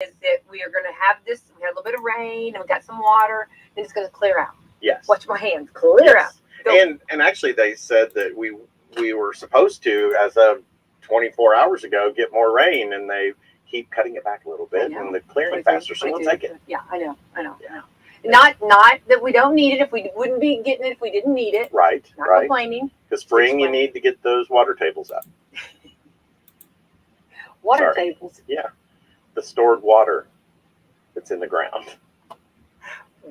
is that we are going to have this. We had a little bit of rain and we got some water. Then it's going to clear out. Yes. Watch my hands clear out. And actually, they said that we were supposed to, as of 24 hours ago, get more rain, and they keep cutting it back a little bit and the clearing faster. So we'll take it. Yeah, I know. Yeah. Not that we don't need it. If we wouldn't be getting it if we didn't need it. Right. Not right. complaining. The spring, you need to get those water tables up. Water tables. Yeah. The stored water that's in the ground.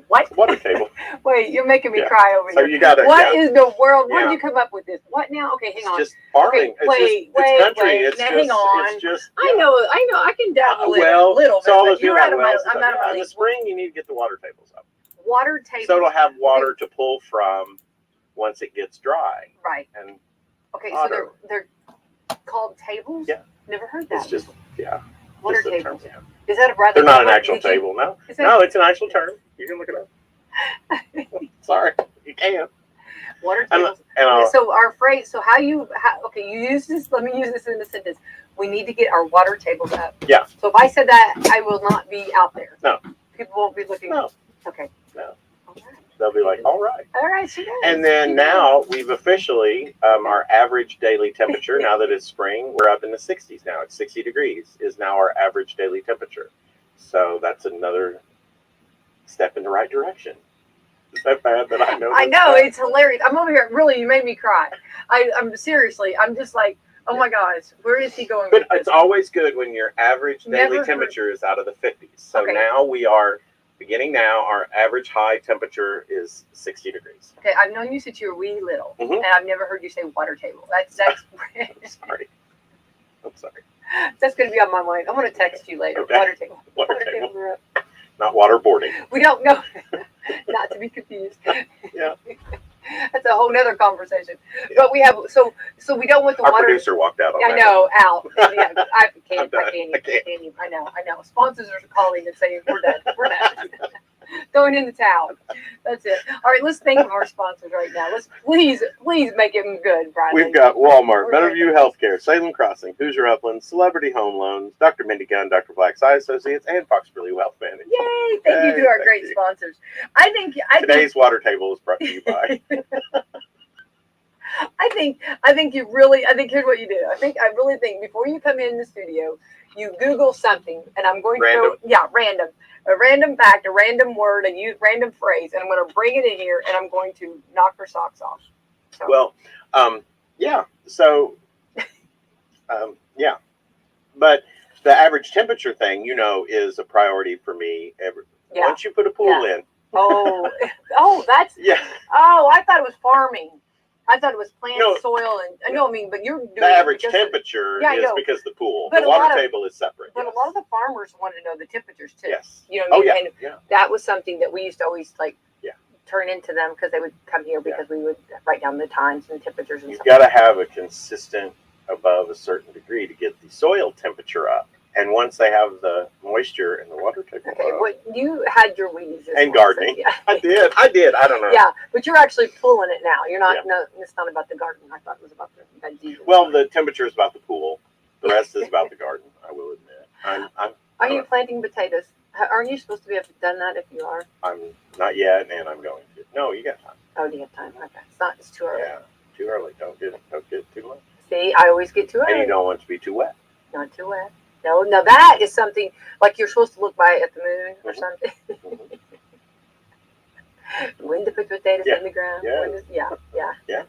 What? Water table. Wait, you're making me cry over so here. You gotta, What is the world? Where did you come up with this? What now? Okay, hang on. It's just farming. Okay, it's country. It's now, just, hang on. It's just, I know. I can dabble in a little bit. So all those you're out of my. I'm out of my In the spring, you need to get the water tables up. Water tables. So it'll have water to pull from once it gets dry. Right. And so they're called tables. Yeah. Never heard that. It's just water just tables. Term, Is that a Brad? They're not an actual table. No. No, it's an actual term. You can look it up. Sorry, you can. Water tables. So our phrase. So you use this. Let me use this in a sentence. We need to get our water tables up. Yeah. So if I said that, I will not be out there. No. People won't be looking. No. Okay. No. They'll be like, all right. All right, she does. And then now we've officially, our average daily temperature, now that it's spring, we're up in the 60s now. It's 60 degrees is now our average daily temperature. So that's another step in the right direction. Is that bad that I know? I know, it's hilarious. I'm over here. Really, you made me cry. I'm seriously, I'm just like, oh my gosh, where is he going? But it's always good when your average daily temperature is out of the 50s. So now we are... Beginning now, our average high temperature is 60 degrees. Okay, I've known you since you were wee little, and I've never heard you say water table. That's sorry. I'm sorry. That's going to be on my mind. I'm going to text you later. Okay. Water table. Water table. Not waterboarding. We don't know. Not to be confused. Yeah. That's a whole nother conversation. Yeah. But we have so we don't want the Our water. Our producer walked out on that. I know, out. Yeah, I can't even. I know. Sponsors are calling and saying we're done. We're done. Throwing in the towel. That's it. All right, let's think of our sponsors right now. Let's please make it good, Brian. We've got Walmart, Betterview Healthcare, Salem Crossing, Hoosier Upland, Celebrity Home Loans, Dr. Mindy Gunn, Dr. Black's Eye Associates, and Fox Burley Wealth Management. Yay! Thank you to our great sponsors. I think today's water table is brought to you by. I think here's what you do. I really think before you come in the studio, you Google something, and I'm going to random. A random fact, a random word, a random phrase, and I'm going to bring it in here, and I'm going to knock her socks off. So. Well, So, but the average temperature thing, is a priority for me. Once you put a pool in. That's yeah. Oh, I thought it was farming. I thought it was plant soil and but you're doing the average temperature is because the pool. The water table is separate. But a lot of the farmers want to know the temperatures too. Yes. And that was something that we used to always turn into them because they would come here because we would write down the times and temperatures and stuff. You've got to have a consistent above a certain degree to get the soil temperature up. And once they have the moisture in the water table. Okay, you had your weeds and gardening. So, I did. I don't know. Yeah, but you're actually pulling it now. You're not. No, it's not about the garden. I thought it was about the diesel. Well, the temperature is about the pool. The rest is about the garden. I will admit. Are you planting potatoes? Aren't you supposed to have done that if you are? I'm not yet, and I'm going to. No, you got time. Oh, do you have time? Okay, it's too early. Yeah, too early. Don't get too much. See, I always get too early. And you don't want it to be too wet. Not too wet. No, that is something like you're supposed to look by at the moon or something. When to put potatoes in the ground. Yeah.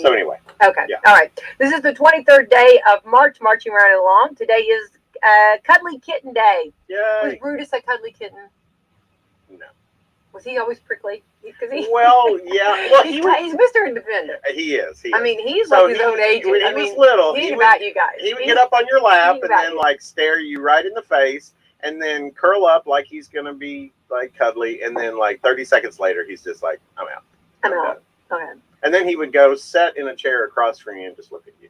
So anyway. Okay. Yeah. All right. This is the 23rd day of March, marching right along. Today is Cuddly Kitten Day. Yay. Was Brutus a cuddly kitten? No. Was he always prickly? Well, he's Mr. Independent. He is. I mean, he's like his own agent. When he was little, he's about you guys. He would get up on your lap and then stare you right in the face and then curl up like he's going to be cuddly. And then 30 seconds later, he's just like, I'm out. I'm out. Okay. And then he would go sit in a chair across from you and just look at you.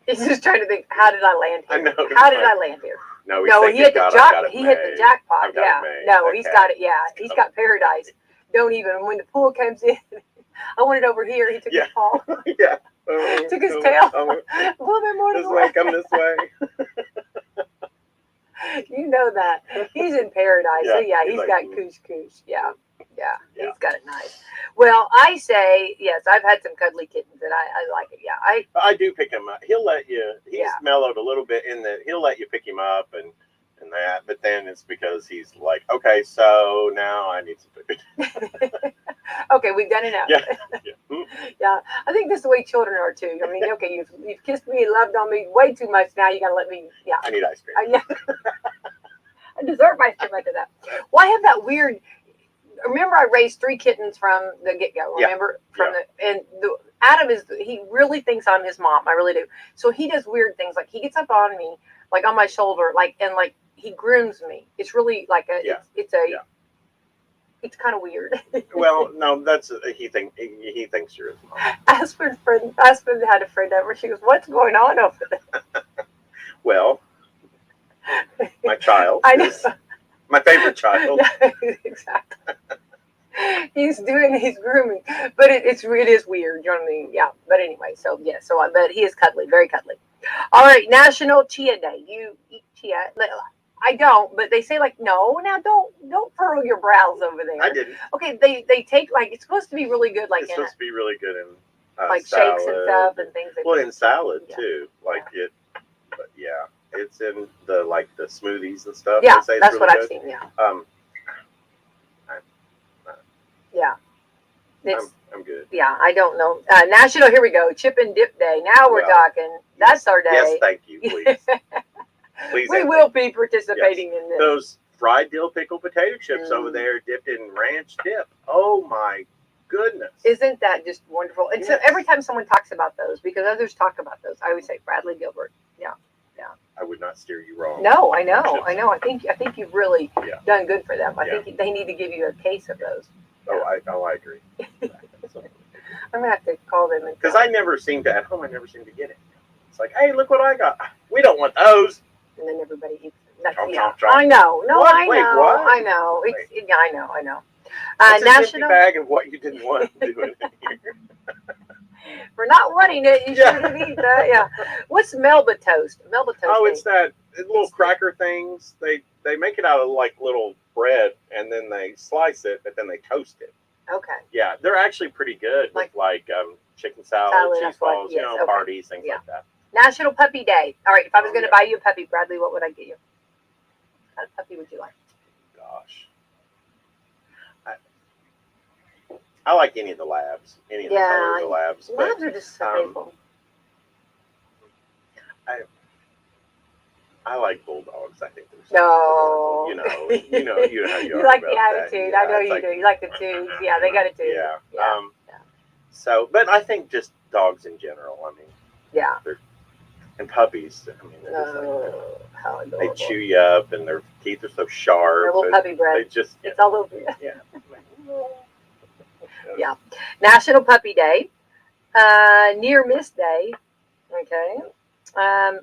He's just trying to think, how did I land here? I know. How did I land here? No, he hit the jackpot. Yeah. No, he's got it. Yeah. He's got paradise. Don't even. When the pool comes in, I want it over here. He took his paw. Yeah. Took his tail. A little bit more to the way. Come this way. You know that. He's in paradise. So Yeah, he's like, got cooch. Yeah. Yeah. He's got it nice. Well, I say, yes, I've had some cuddly kittens and I like it. Yeah. I do pick him up. He'll let you, he's mellowed a little bit in that he'll let you pick him up and that, but then it's because he's like, okay, so now I need some food. Okay, we've done enough. Yeah. Yeah. I think that's the way children are too. I mean, okay, you've kissed me, loved on me way too much. Now you got to let me, I need ice cream. I deserve ice cream after that. Well, I have that weird, remember I raised 3 kittens from the get-go, remember? Adam he really thinks I'm his mom. I really do. So he does weird things. Like he gets up on me, like on my shoulder, and he grooms me. It's really like it's kind of weird. Well, no, that's he thinks you're his mom. Aspen had a friend over. She goes, "What's going on over there?" Well, my child. I know. My favorite child. Exactly. He's grooming, but it is weird. You know what I mean? Yeah. But anyway, but he is cuddly, very cuddly. All right, National Chia Day. You eat chia? I don't, but they say no. Now don't furrow your brows over there. I didn't. Okay, they take it's supposed to be really good. It's supposed to be really good in like salad, shakes and stuff and things. Well, in salad too, but it's in the the smoothies and stuff. Yeah, they say that's really what good. I've seen. Yeah. Yeah. I'm good. Yeah, I don't know. National, here we go. Chip and Dip Day. Now we're talking. That's our day. Yes, thank you. Please. Please. We will be participating in this. Those fried dill pickle potato chips over there dipped in ranch dip. Oh my goodness. Isn't that just wonderful? And so every time someone talks about those, because others talk about those, I always say Bradley Gilbert. Yeah. I would not steer you wrong. No, I know. I think you've really done good for them. I think they need to give you a case of those. I agree. I'm gonna have to call them because I never seem to get it. It's like, hey, look what I got. We don't want those. And then everybody eats them. I know. No, what? I know. Wait, what? I know. I know. It's National an empty bag of what you didn't want to do in here. For not wanting it, you should have eaten that. Yeah. What's Melba toast? Melba toast. Oh, it's that little cracker things. They make it out of little bread and then they slice it, but then they toast it. Okay. Yeah, they're actually pretty good with chicken salad, cheese balls, parties, things like that. National Puppy Day. All right, if I was going to buy you a puppy, Bradley, what would I get you? What kind of puppy would you like? Gosh. I like any of the labs. Any of the color of the labs. Labs are just so faithful. I like bulldogs. I think they're so you know how you are. You like the attitude. I know you do. You like the twos. Yeah, they got a two. Yeah. So, but I think just dogs in general. I mean, and puppies. I mean, how adorable. They chew you up, and their teeth are so sharp. Their little puppy breath. It's all over you. Yeah. Yeah. National Puppy Day. Near Miss Day. Okay.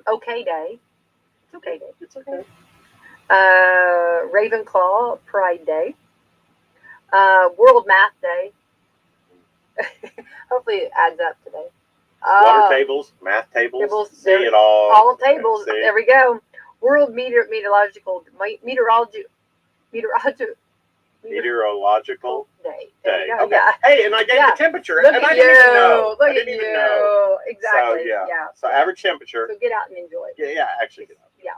Okay Day. It's okay day. It's okay. Ravenclaw Pride Day. World Math Day. Hopefully it adds up today. Water tables, math tables, see it all. All tables. There we go. World Meteorological Day. Okay. Yeah. Hey, and I gave the temperature, and I didn't even know. Look at you. Exactly. So average temperature. So get out and enjoy it. Yeah, actually get out. Yeah.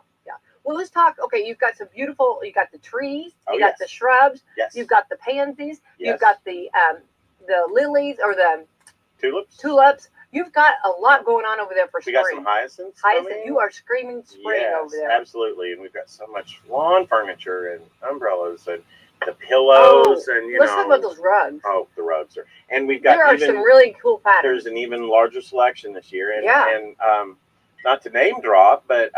Well, let's talk. Okay, you've got some beautiful. You got the trees. You got the shrubs. Yes. You've got the pansies. Yes. You've got the lilies or the tulips. You've got a lot going on over there for spring. We got some hyacinths. You are screaming spring over there. Absolutely, and we've got so much lawn furniture and umbrellas and the pillows and let's talk about those rugs. Oh, the rugs are, and we've got some really cool patterns. There's an even larger selection this year, and not to name drop, but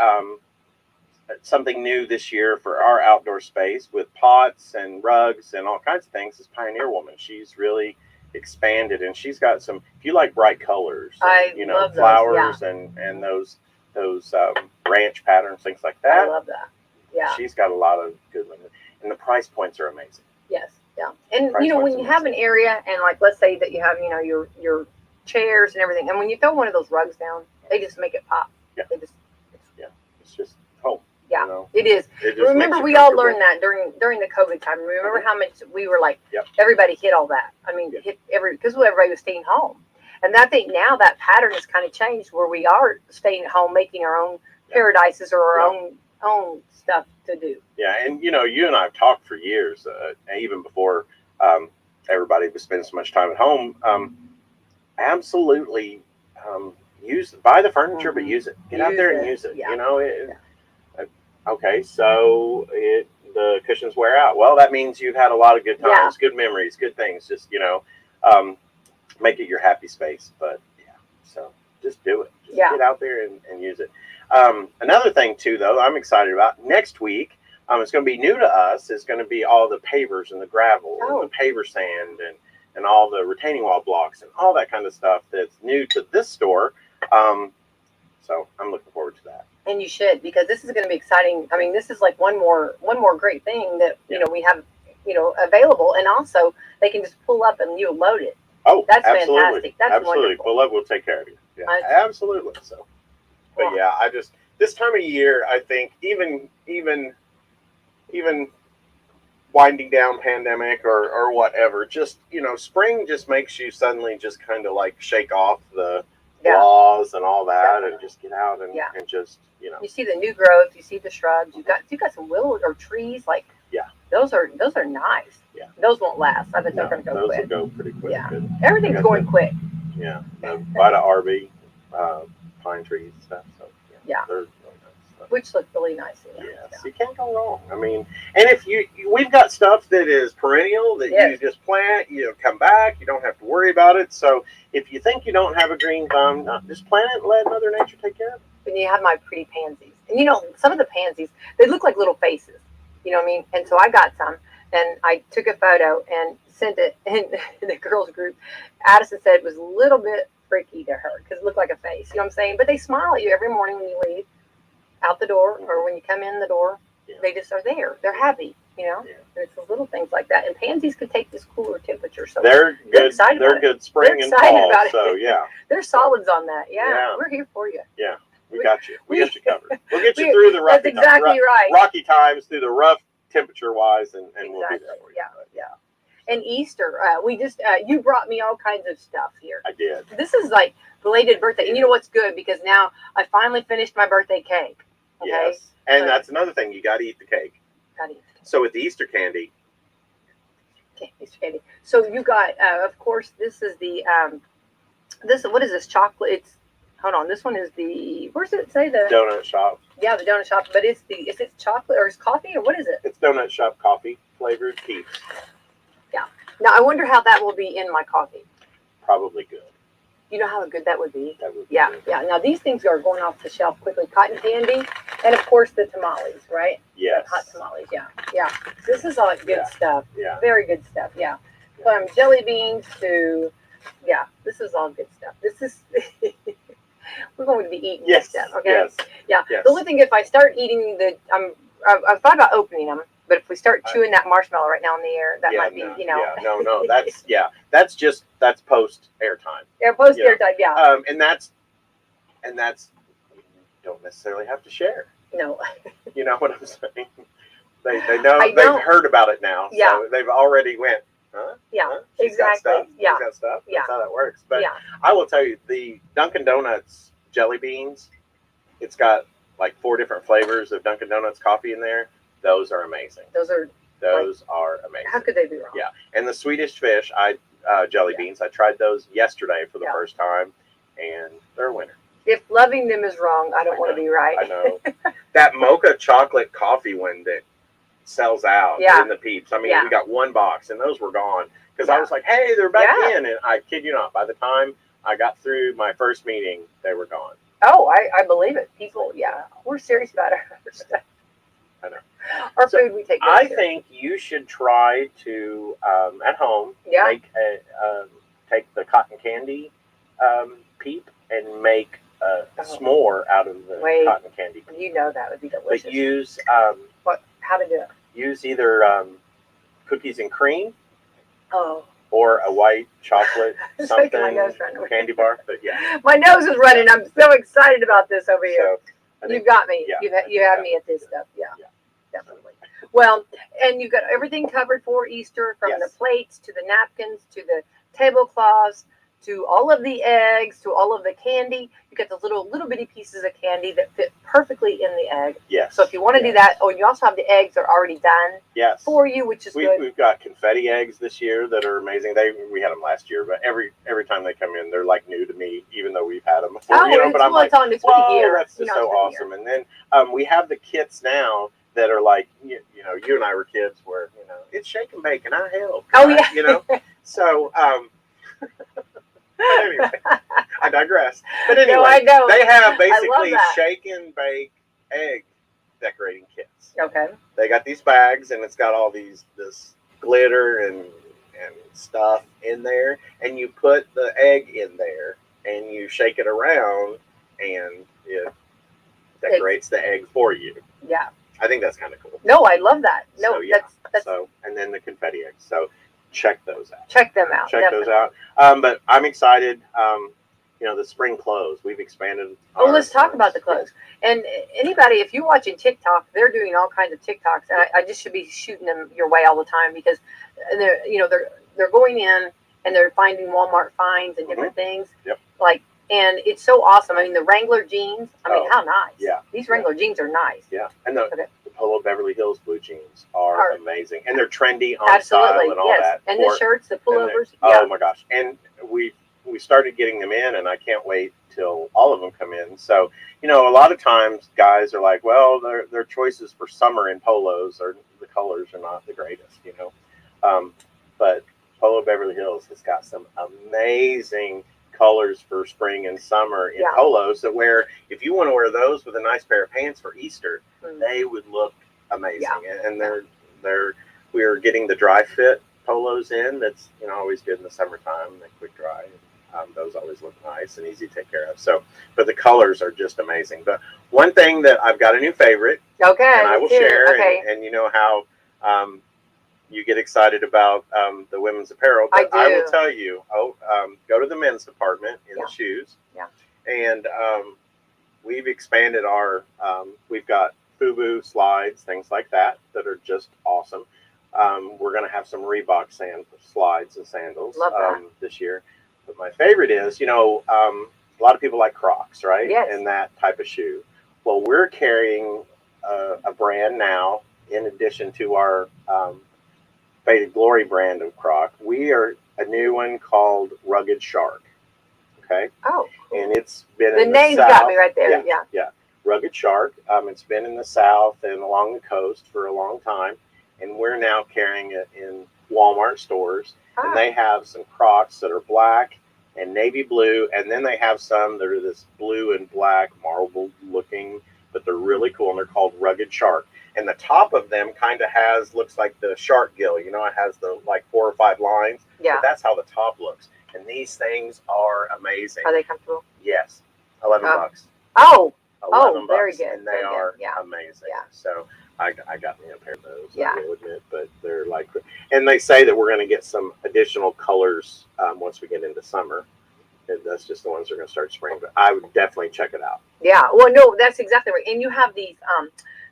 something new this year for our outdoor space with pots and rugs and all kinds of things is Pioneer Woman. She's really expanded, and she's got some. If you like bright colors, love flowers and those ranch patterns, things like that. I love that. Yeah, she's got a lot of good ones, and the price points are amazing. Yes, yeah, and when you have an area, and let's say that you have your chairs and everything, and when you throw one of those rugs down, they just make it pop. Yeah, it's just home. Yeah, You know? it is. It just Remember, makes you we all comfortable. learned that during the COVID time. Remember how much we were like, Yep. everybody hit all that. I mean, hit because everybody was staying home. And I think now that pattern has kind of changed where we are staying at home, making our own paradises or our own stuff to do. Yeah, and you know, you and I have talked for years, even before everybody was spending so much time at home. Absolutely, buy the furniture, but use it. Get out there and use it. Yeah. You know, okay, so the cushions wear out. Well, that means you've had a lot of good times, good memories, good things. Just make it your happy space. But so just do it. Just get out there and use it. Another thing too, though, I'm excited about next week. It's going to be new to us. It's going to be all the pavers and the gravel and the paver sand and all the retaining wall blocks and all that kind of stuff that's new to this store. So I'm looking forward to that. And you should, because this is going to be exciting. I mean, this is like one more great thing that we have available, and also they can just pull up and you load it. Oh, that's absolutely. Fantastic. That's absolutely. Wonderful. Pull up, we'll take care of you. Yeah, absolutely. So, but I just this time of year, I think even winding down pandemic or whatever, just spring just makes you suddenly just kind of like shake off the laws and all that, and just get out and just you see the new growth, you see the shrubs, you got some willows or trees, like those are nice. Yeah, those won't last. I bet they're going to go quick. Those will go pretty quick. Yeah, everything's going quick. Yeah, by the RV pine trees and stuff. So they're really nice. Which look really nice. Yes, you can't go wrong. I mean, and if we've got stuff that is perennial that you just plant, come back, you don't have to worry about it. So if you think you don't have a green thumb, just plant it and let Mother Nature take care of it. And you have my pretty pansies, and some of the pansies, they look like little faces. You know what I mean? And so I got some, and I took a photo and sent it in the girls group. Addison said it was a little bit freaky to her because it looked like a face. You know what I'm saying? But they smile at you every morning when you leave out the door or when you come in the door. They just are there. They're happy. And it's the little things like that. And pansies could take this cooler temperature. So they're good. They're good spring and fall. So they're solids on that. Yeah, we're here for you. Yeah. We got you. We got you covered. We'll get you through the rocky times. That's exactly right. Rocky times, through the rough temperature-wise, and we'll be there for you. Yeah. And Easter, we just you brought me all kinds of stuff here. I did. This is like belated birthday, and you know what's good, because now I finally finished my birthday cake. Okay? Yes, and that's another thing. You got to eat the cake. Got to eat the cake. So with the Easter candy. Okay, Easter candy. So you got, of course, this is the what is this, chocolate? It's hold on. This one is the, where's it say the donut shop? Yeah, the donut shop. But is it chocolate or is coffee or what is it? It's donut shop coffee flavored peeps. Yeah. Now I wonder how that will be in my coffee. Probably good. You know how good that would be? That would be good. Yeah. Now these things are going off the shelf quickly. Cotton candy, and of course the tamales, right? Yes. Hot tamales. Yeah. This is all good stuff. Yeah. Very good stuff. Yeah. From jelly beans to, this is all good stuff. This is. We're going to be eating this stuff, okay? Yes. Yeah. Yes. The only thing, if I start eating I've thought about opening them, but if we start chewing that marshmallow right now in the air, that might be, Yeah, no, that's post airtime. Yeah, post airtime, yeah. And that's you don't necessarily have to share. No. You know what I'm saying? They know, they've heard about it now. Yeah. So they've already went, huh? Yeah, huh? She's exactly. got stuff. Yeah. She's got stuff. Yeah. That's how that works. But I will tell you, the Dunkin' Donuts jelly beans, it's got like 4 different flavors of Dunkin' Donuts coffee in there. Those are amazing. Those are amazing. How could they be wrong? Yeah. And the Swedish fish, jelly beans, I tried those yesterday for the first time, and they're a winner. If loving them is wrong, I don't want to be right. I know. That mocha chocolate coffee one that sells out in the Peeps. I mean, we got 1 box, and those were gone. Because I was like, hey, they're back in. And I kid you not, by the time I got through my first meeting, they were gone. Oh, I believe it. People, we're serious about our stuff. I know. Our food we take. I think you should try to, at home, make take the cotton candy peep and make a s'more out of the cotton candy peep. You know that would be delicious. But use how to do it? Use either cookies and cream. Oh. Or a white chocolate something candy bar. But my nose is running. I'm so excited about this over here. You've got me. Yeah, You have me at this stuff. Yeah, definitely. Well, and you've got everything covered for Easter, from the plates to the napkins to the tablecloths to all of the eggs to all of the candy. You get those little bitty pieces of candy that fit perfectly in the egg. Yes. So if you want to do that, you also have the eggs that are already done for you, which is good. We've got confetti eggs this year that are amazing. We had them last year, but every time they come in, they're like new to me, even though we've had them before. But I'm like, it's been a year. That's just so awesome. And then we have the kits now that are like, you and I were kids where, it's shake and bake and I help. So, but anyway, I digress. But anyway, I know. They have basically shake and bake egg decorating kits. Okay. They got these bags, and it's got all this glitter and stuff in there, and you put the egg in there, and you shake it around, and it decorates the egg for you. Yeah. I think that's kind of cool. No, I love that. No, that's and then the confetti eggs. So check those out. Check them out. Check those out. But I'm excited. The spring clothes. We've expanded. Let's talk about the clothes. And anybody, if you're watching TikTok, they're doing all kinds of TikToks, and I just should be shooting them your way all the time, because they're going in and they're finding Walmart finds and different things. Yep. And it's so awesome. I mean, the Wrangler jeans. I mean, how nice. Yeah. These Wrangler jeans are nice. Yeah. And the Polo Beverly Hills blue jeans are amazing, and they're trendy on style and all that. And the shirts, the pullovers. Oh my gosh! And we started getting them in, and I can't wait till all of them come in. So a lot of times guys are like, well, their choices for summer in polos or the colors are not the greatest, but Polo Beverly Hills has got some amazing colors for spring and summer in polos that if you want to wear those with a nice pair of pants for Easter, they would look amazing. And we're getting the dry fit polos in. That's always good in the summertime. They quick dry. Those always look nice and easy to take care of. So, but the colors are just amazing. But one thing that I've got a new favorite. Okay. And I will share. Okay. And you know how you get excited about the women's apparel. But I will tell you, go to the men's department in the shoes. Yeah. And we've expanded we've got FUBU slides, things like that are just awesome. We're going to have some Reebok slides and sandals this year. But my favorite is, a lot of people like Crocs, right? Yes. And that type of shoe. Well, we're carrying a brand now, in addition to our Faded Glory brand of Croc. We are a new one called Rugged Shark. Okay. Oh. Cool. And it's been in the name's South. Got me right there. Yeah. Rugged Shark. It's been in the South and along the coast for a long time, and we're now carrying it in Walmart stores. And they have some Crocs that are black and navy blue, and then they have some that are this blue and black marble looking, but they're really cool, and they're called Rugged Shark. And the top of them kind of looks like the shark gill. It has the 4 or 5 lines. Yeah. But that's how the top looks. And these things are amazing. Are they comfortable? Yes. $11. Oh. $11 very good. And they are Yeah. amazing. Yeah. So I got me a pair of those, Yeah. I will admit, but they're and they say that we're going to get some additional colors once we get into summer. And that's just the ones that are going to start spring, but I would definitely check it out. Yeah. Well, no, that's exactly right. And you have these,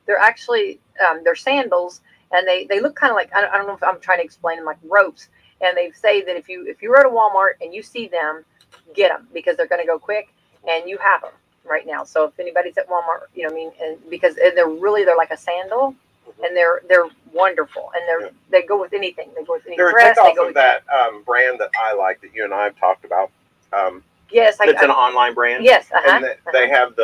they're actually, they're sandals, and they look kind of like, I don't know if I'm trying to explain them, like ropes. And they say that if you're at a Walmart and you see them, get them, because they're going to go quick, and you have them right now. So if anybody's at Walmart, because they're like a sandal, and they're wonderful, and they go with anything. They go with any dress. They're a takeoff of that brand that I like that you and I have talked about. Yes, it's an online brand. Yes, and they have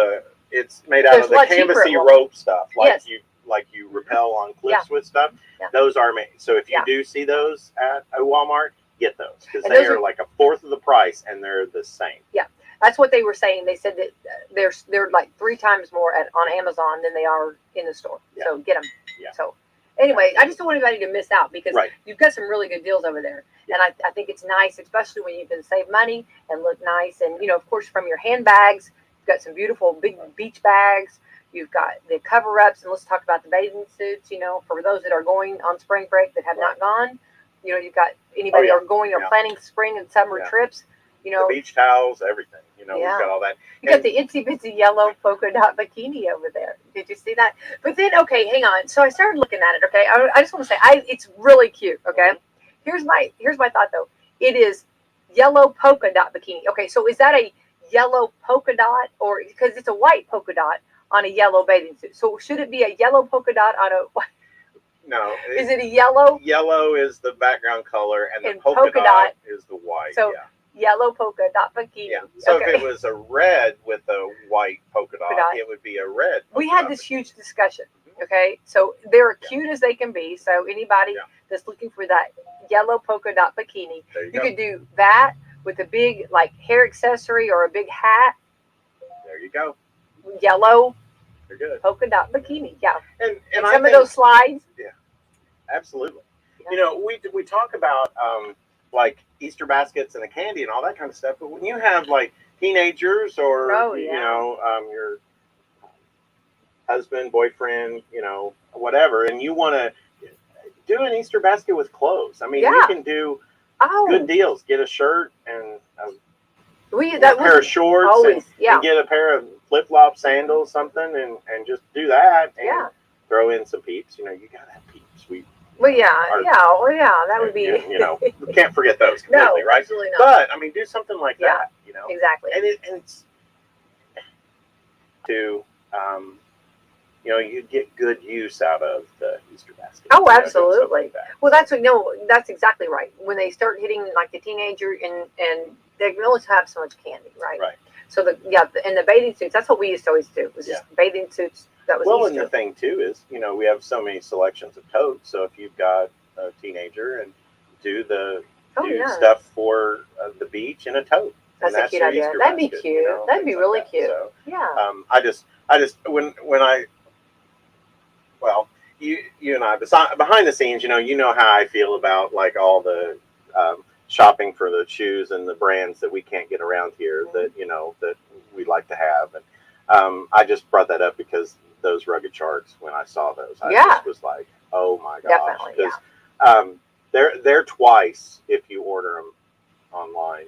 it's made out of the canvasy rope stuff, like you rappel on cliffs with stuff. Yeah. Those are made. So if you do see those at a Walmart, get those, because they are like a fourth of the price, and they're the same. Yeah. That's what they were saying. They said that they're like 3 times more on Amazon than they are in the store. Yeah. So get them. Yeah. So anyway, I just don't want anybody to miss out, because you've got some really good deals over there. Yeah. And I think it's nice, especially when you can save money and look nice. And, of course, from your handbags, you've got some beautiful big beach bags. You've got the cover-ups. And let's talk about the bathing suits, for those that are going on spring break that have not gone. You've got anybody are going or planning spring and summer trips. You know, the beach towels, everything. You know, yeah. we've got all that. You got the itsy bitsy yellow polka dot bikini over there. Did you see that? But then, okay, hang on. So I started looking at it. Okay, I just want to say, it's really cute. Okay, here's my thought though. It is yellow polka dot bikini. Okay, so is that a yellow polka dot, or because it's a white polka dot on a yellow bathing suit? So should it be a yellow polka dot on a? No. Is it a yellow? Yellow is the background color, and the polka dot is the white. So yellow polka dot bikini. Yeah. So if it was a red with a white polka dot, it would be a red. We had this huge discussion. Okay, so they're cute as they can be. So anybody that's looking for that yellow polka dot bikini, you could do that with a big like hair accessory or a big hat. There you go. Yellow. They're good. Polka dot bikini. Yeah. And some of those slides. Yeah. Absolutely. Yeah. You know, we talk about like Easter baskets and the candy and all that kind of stuff, but when you have like teenagers or you know your husband, boyfriend, you know, whatever, and you want to do an Easter basket with clothes. I mean, you can do good deals. Get a shirt and a pair of shorts and get a pair of flip-flop sandals, something, and just do that and throw in some peeps. You know, you gotta have peeps. That would be. You know, we can't forget those completely, right? Absolutely not. But I mean, do something like that. You know, exactly. And it's to you know, you get good use out of the Easter basket. Oh, absolutely. Like that. Well, that's exactly right. When they start hitting like the teenager and they can only have so much candy, right? Right. So and the bathing suits. That's what we used to always do. Was just bathing suits. That was Easter. And the thing too is, you know, we have so many selections of totes. So if you've got a teenager and do stuff for the beach in a tote. That's a cute idea. That'd be cute. You know, that'd be really cute. So, I just when you and I, behind the scenes, you know how I feel about like all the shopping for the shoes and the brands that we can't get around here that, you know, that we like to have. And I just brought that up because those Rugged Sharks, when I saw those, I just was like, oh my gosh. Because they're twice if you order them online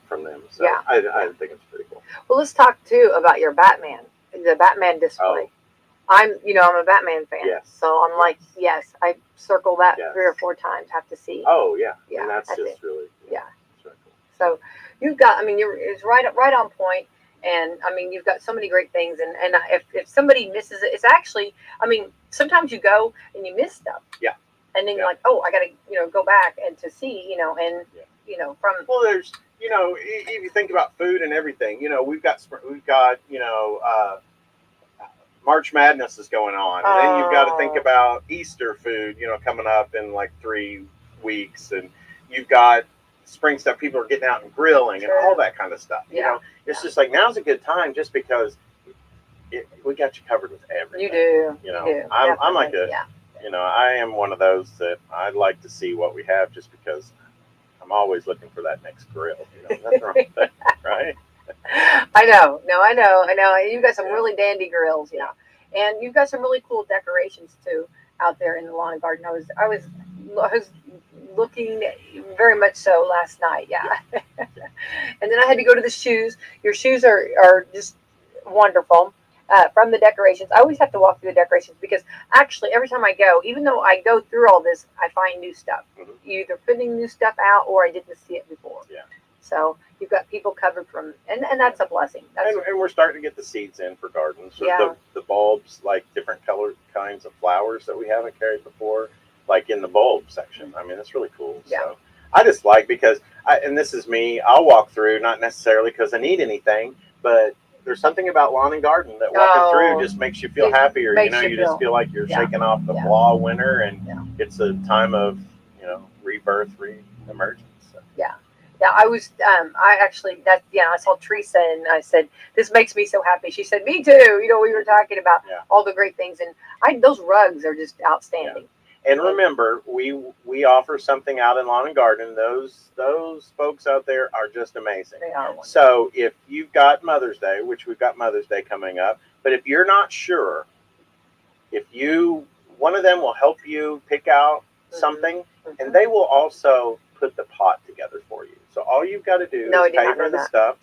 from them. So I think it's pretty cool. Well, let's talk too about your Batman, the Batman display. Oh. I'm a Batman fan. Yes. So I'm like, I circle that 3 or 4 times. Have to see. Oh yeah. Yeah. And that's just really it's really cool. So you've got, it's right on point. And I mean, you've got so many great things. And if somebody misses it, it's actually, sometimes you go and you miss stuff. Yeah. And then you're like, oh, I got to, go back and to see, and from. Well, there's, if you think about food and everything, we've got, March Madness is going on, and then you've got to think about Easter food, coming up in like 3 weeks, and you've got spring stuff. People are getting out and grilling and all that kind of stuff. You know, it's just like now's a good time, just because we got you covered with everything. You do. I'm like I am one of those that I'd like to see what we have, just because I'm always looking for that next grill. Nothing wrong with that, right? I know. You've got some really dandy grills, and you've got some really cool decorations too out there in the lawn and garden. I was looking very much so last night, and then I had to go to the shoes. Your shoes are just wonderful. From the decorations, I always have to walk through the decorations, because actually every time I go, even though I go through all this, I find new stuff. Mm-hmm. You're either putting new stuff out or I didn't see it before. Yeah. So you've got people covered from, and that's a blessing. And we're starting to get the seeds in for gardens. So the bulbs, like different colored kinds of flowers that we haven't carried before, like in the bulb section. It's really cool. Yeah. So I just like, because and this is me, I'll walk through, not necessarily because I need anything, but there's something about lawn and garden that walking through just makes you feel happier. You just feel like you're shaking off the blah of winter, and it's a time of, rebirth, re-emergence. So. Yeah. Yeah, I was, I saw Teresa and I said, this makes me so happy. She said, me too. We were talking about all the great things, and those rugs are just outstanding. Yeah. And remember, we offer something out in lawn and garden. Those folks out there are just amazing. They are wonderful. So if you've got Mother's Day, which we've got Mother's Day coming up, but if you're not sure, one of them will help you pick out something, and they will also put the pot together for you. So all you've got to do No, I is did pay not for know the that. stuff.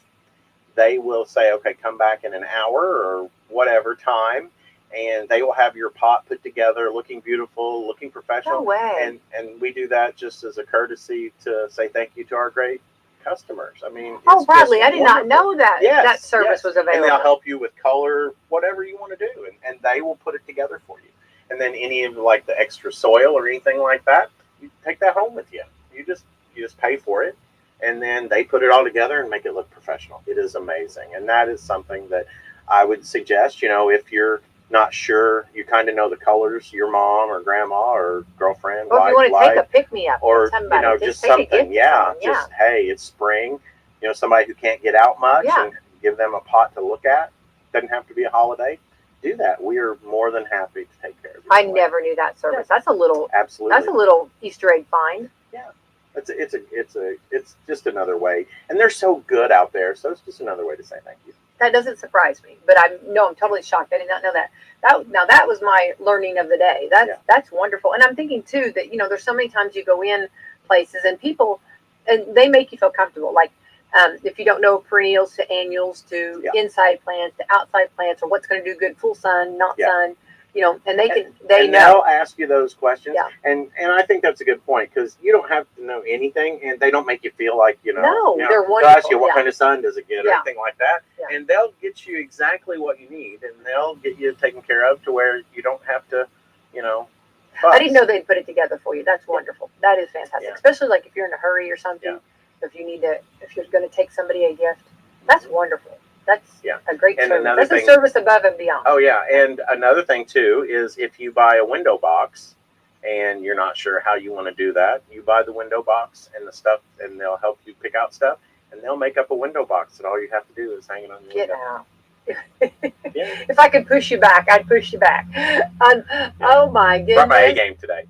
They will say, okay, come back in an hour or whatever time, and they will have your pot put together, looking beautiful, looking professional. No way. And we do that just as a courtesy to say thank you to our great customers. I mean, Oh, it's Bradley, just I did not wonderful. know that Yes, that service yes. was available. And they'll help you with color, whatever you want to do, and they will put it together for you. And then any of like the extra soil or anything like that, you take that home with you. You just pay for it, and then they put it all together and make it look professional. It is amazing, and that is something that I would suggest. You know, if you're not sure, you kind of know the colors your mom or grandma or girlfriend, or if you want to like, take a pick me up, or somebody, you know, just something. Yeah, just hey, it's spring. You know, somebody who can't get out much, and give them a pot to look at. Doesn't have to be a holiday. Do that. We are more than happy to take care of you. I never knew that service. Yeah. That's a little absolutely. That's a little Easter egg find. Yeah. It's just another way, and they're so good out there. So it's just another way to say thank you. That doesn't surprise me, but I'm totally shocked. I did not know that. That was my learning of the day. That's wonderful, and I'm thinking too that there's so many times you go in places and people, and they make you feel comfortable. Like if you don't know perennials to annuals to inside plants to outside plants, or what's going to do good full sun, not sun. And they'll ask you those questions. Yeah. And I think that's a good point, because you don't have to know anything, and they don't make you feel like, they're wonderful. They'll ask you what kind of sun does it get or anything like that. Yeah. And they'll get you exactly what you need, and they'll get you taken care of to where you don't have to, fuss. I didn't know they'd put it together for you. That's wonderful. That is fantastic. Yeah. Especially like if you're in a hurry or something. Yeah. If you're going to take somebody a gift, that's wonderful. That's a great service. That's a service above and beyond. Oh, yeah. And another thing, too, is if you buy a window box and you're not sure how you want to do that, you buy the window box and the stuff, and they'll help you pick out stuff, and they'll make up a window box, and all you have to do is hang it on your window. Get out. If I could push you back, I'd push you back. Oh, my goodness. Brought my A game today.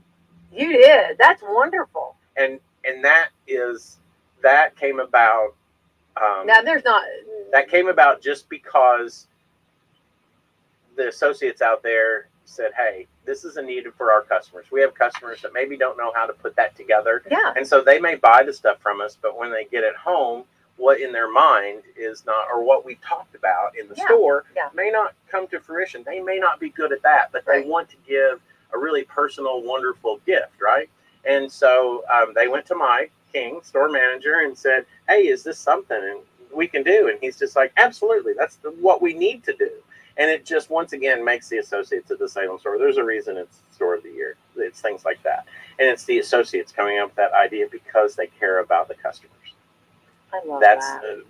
You did. That's wonderful. And that came about. Now, there's not. That came about just because the associates out there said, hey, this is a need for our customers. We have customers that maybe don't know how to put that together. Yeah. And so they may buy the stuff from us, but when they get it home, what in their mind is not, or what we talked about in the store may not come to fruition. They may not be good at that, but they want to give a really personal, wonderful gift, right? And so they went to Mike King, store manager, and said, hey, is this something we can do? And he's just like, absolutely, that's what we need to do. And it just once again makes the associates at the Salem store. There's a reason it's store of the year. It's things like that, and it's the associates coming up with that idea because they care about the customers. I love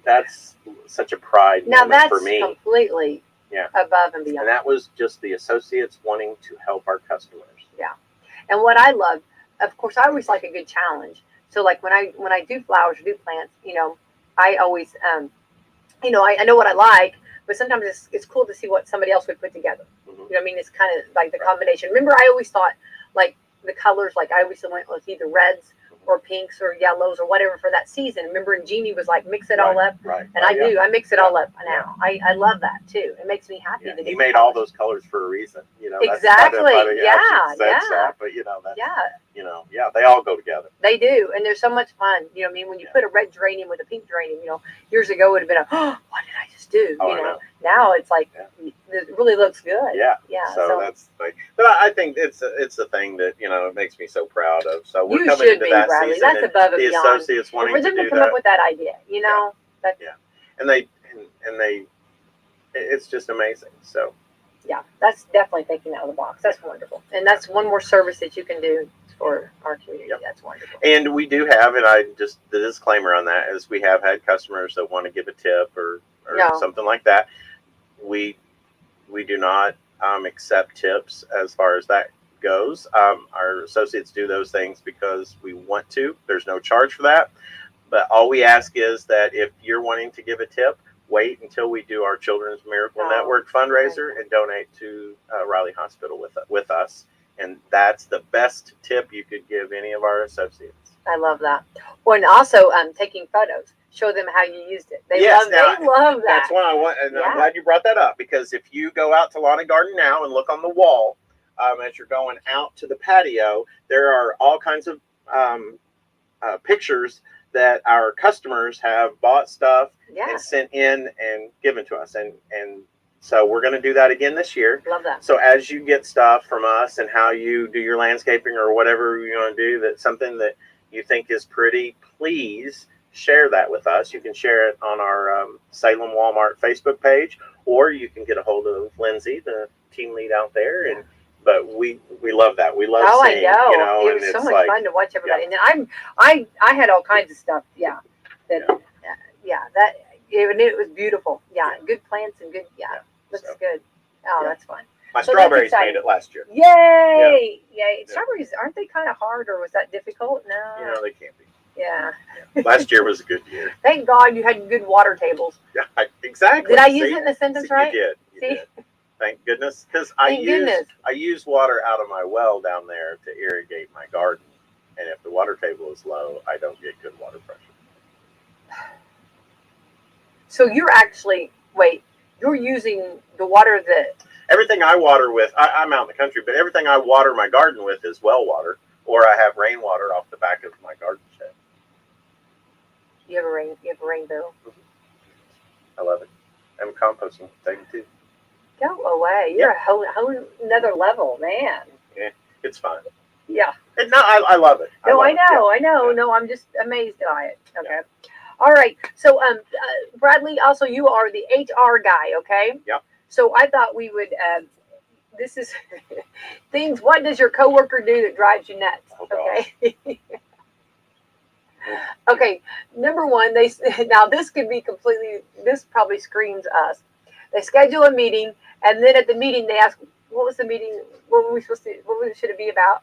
that's such a pride moment for me. Now that's completely above and beyond. And that was just the associates wanting to help our customers. Yeah, and what I love, of course, I always like a good challenge. So like when I do flowers or do plants, I always, I know what I like, but sometimes it's cool to see what somebody else would put together. Mm-hmm. You know what I mean? It's kind of like the combination. Remember, I always thought like the colors, like I always went with either reds or pinks or yellows or whatever for that season. Remember, and Jeannie was like, mix it all up. Right. And I mix it all up now. I love that too. It makes me happy. He made all those colors for a reason. Exactly. But they all go together. They do. And they're so much fun. You know what I mean? When you put a red geranium with a pink geranium, years ago it would have been what did I just do? Now it's like, it really looks good. Yeah. Yeah. So that's like, but I think it's a thing that, it makes me so proud of. So we're coming into that Bradley. season. That's above and beyond. The associates wanting to do that. For them to come up with that idea, And they, it's just amazing. So. Yeah, that's definitely thinking out of the box. That's wonderful. And that's one more service that you can do for our community. Yep. That's wonderful. And we do have, and the disclaimer on that is we have had customers that want to give a tip or something like that. We do not accept tips as far as that goes. Our associates do those things because we want to. There's no charge for that. But all we ask is that if you're wanting to give a tip, wait until we do our Children's Miracle Network fundraiser and donate to Riley Hospital with us. And that's the best tip you could give any of our associates. I love that. Well, and also taking photos. Show them how you used it. They love that. That's what I want. And I'm glad you brought that up, because if you go out to Lawn and Garden now and look on the wall, as you're going out to the patio, there are all kinds of pictures that our customers have bought stuff Yeah. and sent in and given to us. And so we're going to do that again this year. Love that. So as you get stuff from us and how you do your landscaping or whatever you want to do, that's something that you think is pretty, please share that with us. You can share it on our Salem Walmart Facebook page, or you can get a hold of Lindsay, the team lead out there. And but we love that. We love seeing, I know. you know, it was so much fun to watch everybody. Yeah. And then I had all kinds of stuff. Yeah. That and it was beautiful. Yeah. Good plants and good. Yeah. Looks good. Oh, that's fun. My So strawberries made it last year. Yay! Yay! Strawberries, aren't they kind of hard, or was that difficult? No. You know, they can't be. Yeah. Last year was a good year. Thank God you had good water tables. Yeah, exactly. Did I use it in the sentence right? You did. Thank goodness, because I use water out of my well down there to irrigate my garden, and if the water table is low, I don't get good water pressure. So you're actually you're using the water that everything I water with. I'm out in the country, but everything I water my garden with is well water, or I have rainwater off the back of my garden shed. You have a rain barrel. I love it. I'm composting thing too. Go away! You're a whole another level, man. Yeah, it's fun. Yeah. No, I love it. I know. Yeah. No, I'm just amazed by it. Okay. Yeah. All right. So, Bradley, also you are the HR guy, okay? Yep. So I thought we would. This is things. What does your coworker do that drives you nuts? Okay. Okay. Number one, now this could be completely. This probably screams us. They schedule a meeting, and then at the meeting they ask, "What was the meeting? What were we supposed to? What should it be about?"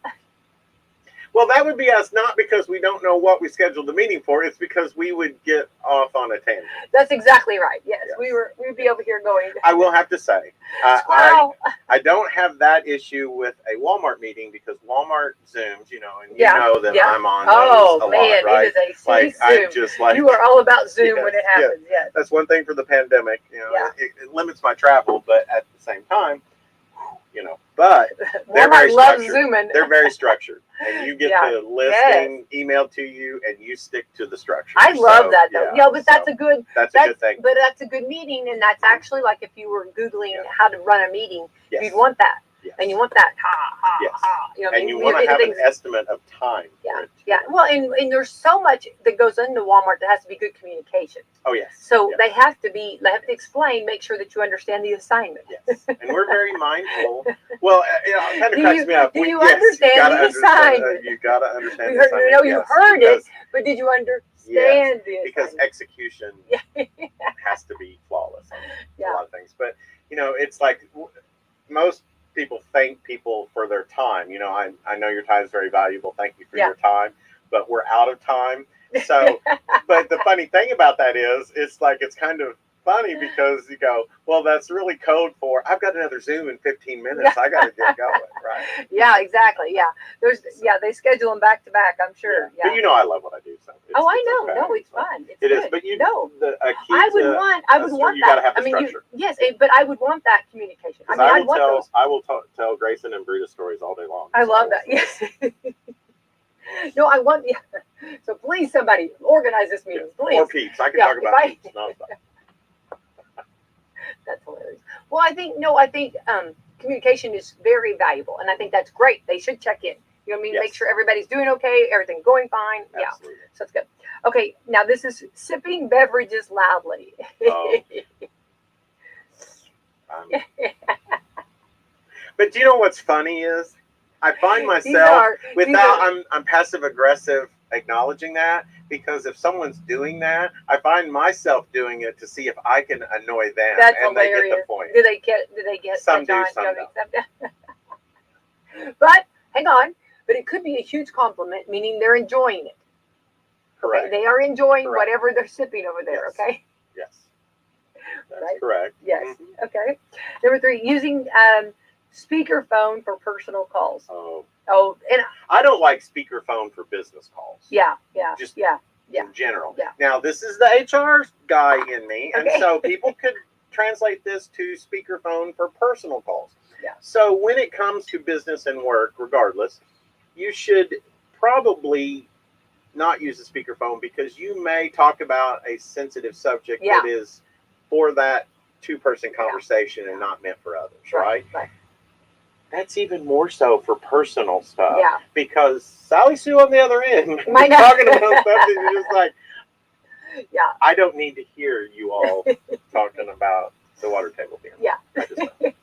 Well, that would be us, not because we don't know what we scheduled the meeting for. It's because we would get off on a tangent. That's exactly right. Yes. We'd be over here going. I will have to say, I don't have that issue with a Walmart meeting because Walmart Zooms, you know, and you know that I'm on those a lot, right? It is a like Zoom. I'm just like you are all about Zoom when it happens. Yes. That's one thing for the pandemic. You know, it limits my travel, but at the same time, you know, but they're very structured. Zooming. They're very structured, and you get the listing emailed to you, and you stick to the structure. I love that, though. Yeah, but that's a good. That's a good thing. But that's a good meeting, and that's actually like if you were Googling how to run a meeting, you'd want that, and you want that you know, and you want to have an estimate of time. Yeah. Well, and there's so much that goes into Walmart that has to be good communication. Oh yes. So they have to explain, make sure that you understand the assignment. Yes, and we're very mindful. Well, it kind of cracks me up. Do you understand the assignment? You got to understand the assignment. No, you heard it, but did you understand the assignment? Because execution has to be flawless on a lot of things. But, you know, it's like most people thank people for their time. You know, I know your time is very valuable. Thank you for your time, but we're out of time. So, but the funny thing about that is, it's like, it's kind of funny because you go, well, that's really code for, I've got another Zoom in 15 minutes. I got to get going, right? Yeah, exactly. Yeah. They schedule them back to back, I'm sure. Yeah. But you know, I love what I do. So I know. No, it's fun. It is, but you know, I would want that. You got to have the structure. Yes, but I would want that communication. I will tell Grayson and Brutus stories all day long. I love that. Yes. No, I want. Yeah. So please, somebody organize this meeting, please. Or Pete's. I can talk about Pete's. That's hilarious. Well, I think communication is very valuable, and I think that's great. They should check in. You know what I mean? Make sure everybody's doing okay, everything's going fine. Absolutely. Yeah, so it's good. Okay, now this is sipping beverages loudly. Oh. But do you know what's funny is? I find myself I'm passive aggressive acknowledging that, because if someone's doing that, I find myself doing it to see if I can annoy them. That's and hilarious. They get the point. Do they get some do, some don't. But hang on, but it could be a huge compliment, meaning they're enjoying it. Correct. Okay? They are enjoying whatever they're sipping over there. Yes. Okay. Yes. That's correct. Yes. Mm-hmm. Okay. Number 3, using speakerphone for personal calls. Oh, and I don't like speakerphone for business calls. Yeah. Just in general. Yeah. Now, this is the HR guy in me, and so people could translate this to speakerphone for personal calls. Yeah. So when it comes to business and work, regardless, you should probably not use a speakerphone because you may talk about a sensitive subject Yeah. that is for that two-person conversation and not meant for others, right? That's even more so for personal stuff. Yeah. Because Sally Sue on the other end is Might not- talking about stuff that you're just like, Yeah. I don't need to hear you all talking about the water table here. Yeah. I just don't.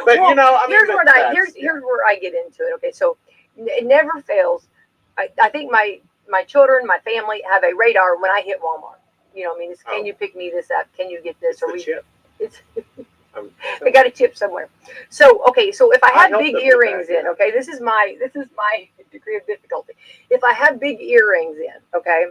But Well, you know, I mean, here's where I get into it. Okay, so it never fails. I think my children, my family have a radar when I hit Walmart. You know, I mean, it's, can you pick me this up? Can you get this? It's the chip. It's I got a chip somewhere. So okay, so if I have helped big them with earrings that, in, okay, this is my degree of difficulty. If I have big earrings in, okay,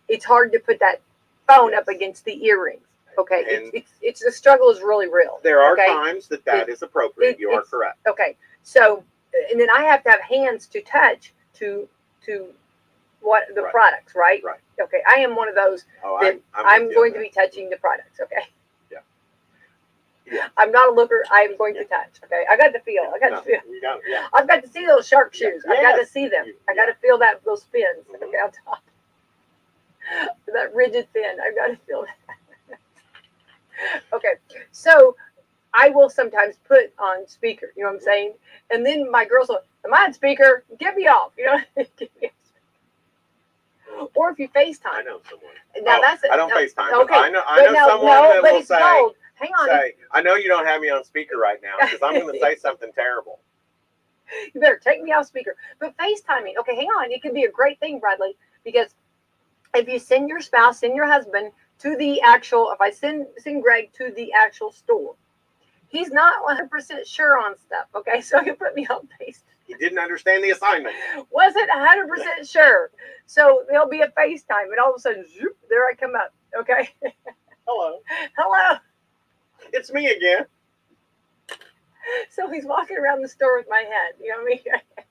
it's hard to put that phone up against the earrings. Okay, it's the struggle is really real. There are times that is appropriate. You are correct. Okay, so and then I have to have hands to touch to what the products, right? Right. Okay, I am one of those that I'm going to be touching the products. Okay. Yeah. I'm not a looker. I'm going to touch. Okay, I got to feel. I got to feel. I've got to see those shark shoes. I've got to see them. I got to feel those fins. Okay, on top. That rigid fin. I've got to feel that. Okay, so I will sometimes put on speaker. You know what I'm saying? And then my girls will, am I on speaker? Get me off. You know, get me off. Or if you FaceTime. I know someone. Now I don't FaceTime. Okay, I know someone that will say, gold. Hang on. I know you don't have me on speaker right now because I'm going to say something terrible. You better take me off speaker. But FaceTiming, okay, hang on. It could be a great thing, Bradley, because if you send your spouse, send your husband to the actual, if I send Greg to the actual store, he's not 100% sure on stuff, okay? So he'll put me on FaceTime. He didn't understand the assignment. Wasn't 100% sure. So there'll be a FaceTime, and all of a sudden, zoop, there I come up, okay? Hello. Hello. It's me again. So he's walking around the store with my head, you know what I mean?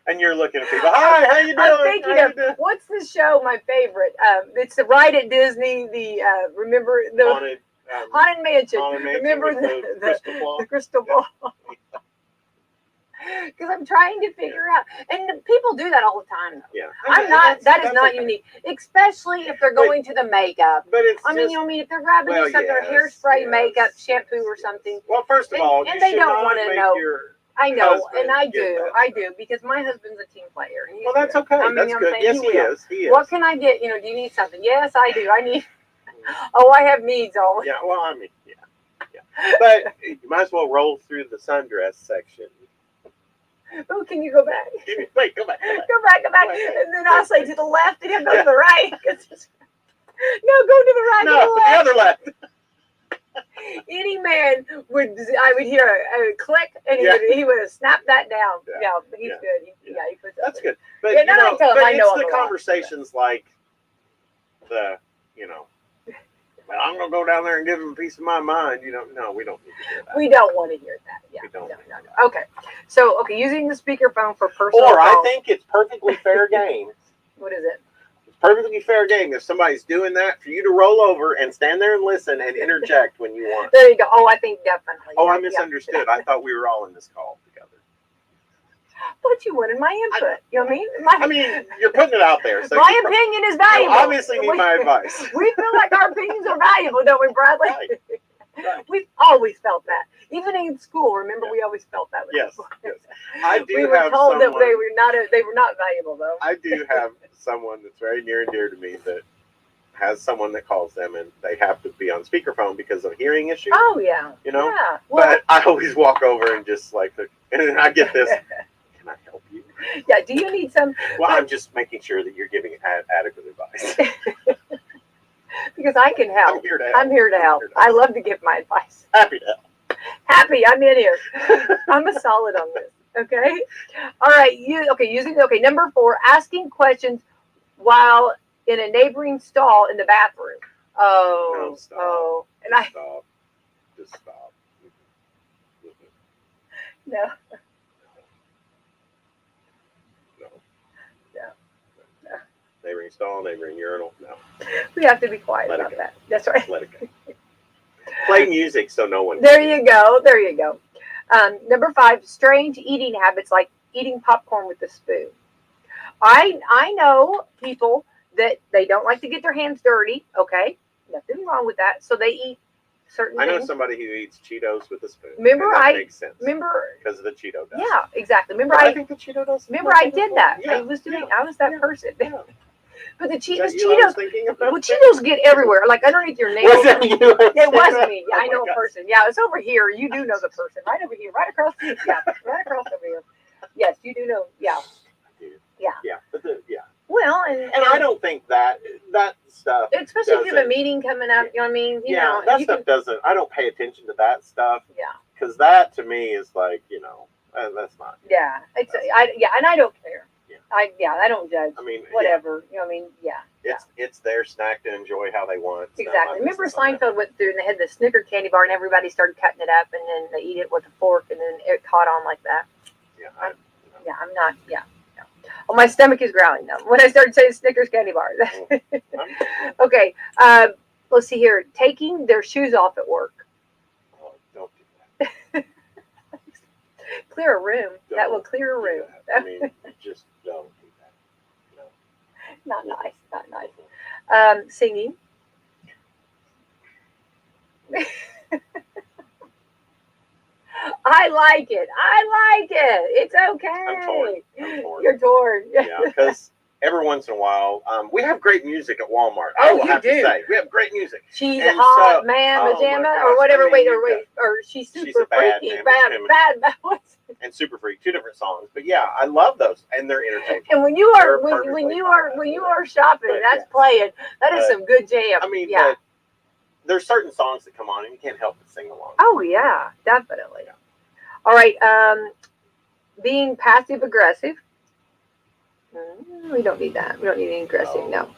And you're looking at people. Hi, how you doing? I'm thinking of what's the show? My favorite. It's the ride at Disney. The remember the Haunted Mansion. Remember the crystal ball. Because I'm trying to figure out, and people do that all the time. Though. Yeah, I'm not. That is not unique, especially if they're going to the makeup. But it's. I mean, if they're grabbing something, hairspray, makeup, shampoo, or something. Well, first of all, and they don't want to know. I know, and I do, because my husband's a team player. And well, that's okay. That's good. Yes, he is. What can I get? You know, do you need something? Yes, I do. I need. Oh, I have needs always. Yeah. Well, I mean, yeah. But you might as well roll through the sundress section. Oh, can you go back? Wait, go back. Go back. And then I'll say to the left, and he'll go to the right. No, go to the right. No, the other left. Any man I would hear a click, and he would have snapped that down. Yeah, he's good. He puts that. That's good. But yeah, you know, but it's the conversations like well, I'm gonna go down there and give him a piece of my mind. You know, no, we don't need to hear that. We don't want to hear that. Yeah, we don't. No. Okay, so using the speakerphone for personal. Or I think it's perfectly fair game. What is it? It's perfectly fair game if somebody's doing that for you to roll over and stand there and listen and interject when you want. There you go. Oh, I think definitely. Oh, I misunderstood. I thought we were all in this call together. But you wanted my input. You know what I mean? I mean, you're putting it out there. So my opinion is valuable. You obviously need my advice. We feel like our opinions are valuable, don't we, Bradley? Right. We've always felt that. Even in school, remember, we always felt that. Yes. I do we were told that they were not valuable, though. I do have someone that's very near and dear to me that has someone that calls them, and they have to be on speakerphone because of hearing issues. Oh, yeah. You know? Yeah. Well, but I always walk over and just and then I get this. Can I help you? Yeah, do you need some? Well, I'm just making sure that you're giving adequate advice. Because I can help. I'm here to help. I love to give my advice. Happy to help. Happy, I'm in here. I'm a solid on this. Okay? All right. Number 4, asking questions while in a neighboring stall in the bathroom. No, stop. Oh. And Stop. Just stop. No. Neighboring stall, neighboring urinal. No. We have to be quiet about that. That's right. Let it go. Play music so no one. There you go. Number 5, strange eating habits like eating popcorn with a spoon. I know people that they don't like to get their hands dirty. Okay, nothing wrong with that. So they eat certain I know things. somebody who eats Cheetos with a spoon. Remember, and that makes sense. remember because of the Cheeto dust. Yeah, exactly. Remember, I think the Cheeto dust. Remember, I did that. Yeah, I was that person. Yeah. But the Is Cheetos, that you I was thinking about? well, Cheetos get everywhere, like underneath your nails. Was that you? It was me. Oh I know a person. Yeah, it's over here. You do know the person. Right over here. Right across. Yeah, right across over here. Yes, you do know. Yeah. Yeah. Yeah. Well, and I don't think that stuff. Especially if you have a meeting coming up, you know what I mean? You know, that stuff doesn't. I don't pay attention to that stuff. Yeah. Because that to me is like, that's not. Yeah. And I don't care. Yeah. I don't judge. I mean, whatever. You know what I mean? Yeah. It's their snack to enjoy how they want. Exactly. Remember Seinfeld went through and they had the Snicker candy bar and everybody started cutting it up and then they eat it with a fork and then it caught on like that. Yeah. I'm not. Yeah. No. Oh, my stomach is growling now when I started saying Snickers candy bar. Okay. Let's see here. Taking their shoes off at work. Oh, don't do that. Clear a room. That will clear a room. I mean, just don't do that. No. Not nice. Not nice. Singing. I like it. It's okay. I'm torn. You're torn. Yeah, because every once in a while, we have great music at Walmart. Oh, I will have to say, we have great music. She's a hot man pajama or whatever. Or she's super freaky. Bad. And Super Freak, 2 different songs. But yeah, I love those, and they're entertaining. And when you are shopping, that's playing. That is some good jam. I mean, yeah. There's certain songs that come on, and you can't help but sing along. Oh yeah, definitely. Yeah. All right, being passive aggressive. We don't need that. We don't need any aggressive. No.